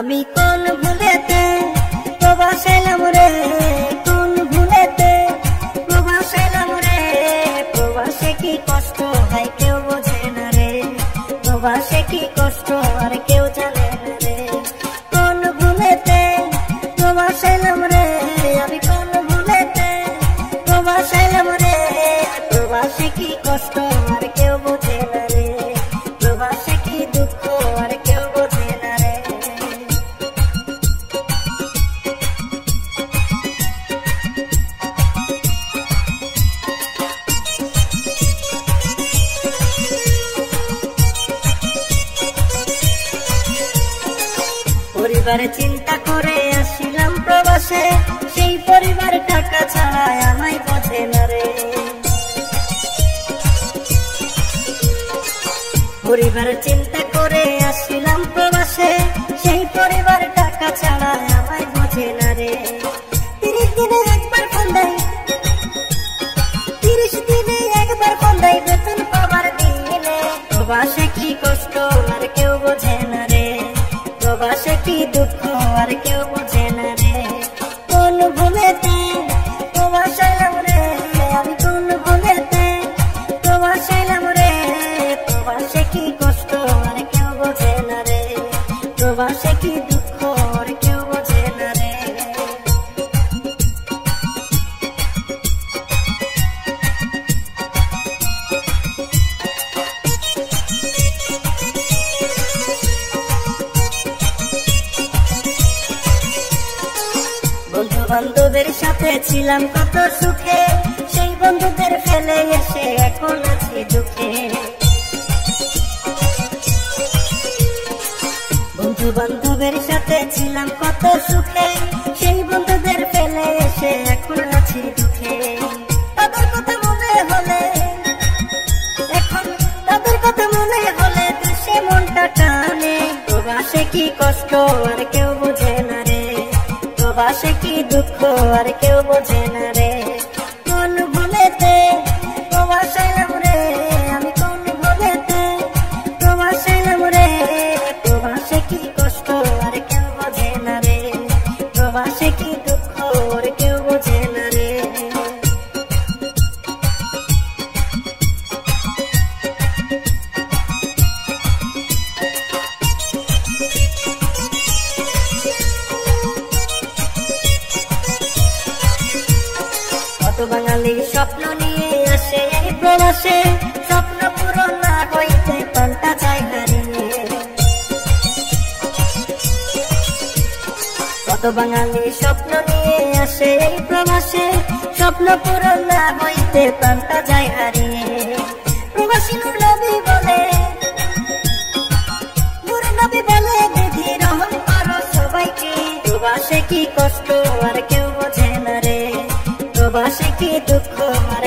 আমি কোন ভুলেতে প্রবাসেলাম রে, কোন ভুলেতে প্রবাসেলাম রে। প্রবাসে কি কষ্ট হয় কেউ বোঝে না রে, প্রবাসে কি কষ্ট আর কেউ জানে না রে। কোন ভুলেতে প্রবাসেলাম রে, আমি কোন ভুলেতে প্রবাসেলাম রে। প্রবাসে কি কষ্ট আর কেউ বোঝে না রে, প্রবাসে কি দুঃখ আর কেউ বোঝে না রে। পরিবার চিন্তা করে আসিলাম প্রবাসে, সেই পরিবার টাকা ছাড়া আমায় বোঝে না রে। পরিবার চিন্তা করে আসিলাম প্রবাসে, সেই পরিবার টাকা ছাড়া আমায় বোঝে না রে। 30 দিনে একবার ফোন দেয়, 30 দিনে একবার ফোন দেয় বেতন পাবার দিনে। প্রবাসে কি কষ্ট আর কেউ বোঝে না রে, প্রবাসে কি দুঃখ আর কেউ বোঝে না রে। কোন ভুলেতে প্রবাসেলাম রে, আমি কোন ভুলেতে প্রবাসেলাম রে। প্রবাসে কি কষ্ট আর কেউ বোঝে না রে, প্রবাসে কি দুঃখ আর কেউ বোঝে না রে। বন্ধু বান্ধবের সাথে ছিলাম কত সুখে, সেই বন্ধুদের ফেলে এসে এখন আছি দুঃখে। বন্ধু বান্ধবের সাথে ছিলাম কত সুখে, সেই বন্ধুদের ফেলে এসে এখন আছি দুঃখে। তাদের কথা মনে হলে এখন, তাদের কথা মনে হলে দেশে মনটা টানে। প্রবাসে কি কষ্ট আর কেউ বোঝে না রে, প্রবাসে কি দুঃখ আর কেউ বোঝে না রে। কোন ভুলেতে প্রবাসেলাম রে, আমি কোন ভুলেতে প্রবাসেলাম রে। প্রবাসে কি কষ্ট আর কেউ বোঝে না রে, প্রবাসে কি দুঃখ আর কেউ বোঝে না রে। কত বাঙালি স্বপ্ন নিয়ে আসে এই প্রবাসে, স্বপ্ন পূরণ না হইতে পাল্টা যায় হারিয়ে। কত বাঙালি স্বপ্ন নিয়ে আসে এই প্রবাসে, স্বপ্ন পূরণ না হইতে পাল্টা যায় হারিয়ে। প্রবাসী নূর নবী বলে, নূর নবী বলে বিধি রহম করো সবাইকে। প্রবাসে কি কষ্ট আর কেউ বোঝে না রে, প্রবাসে কি দুঃখ আর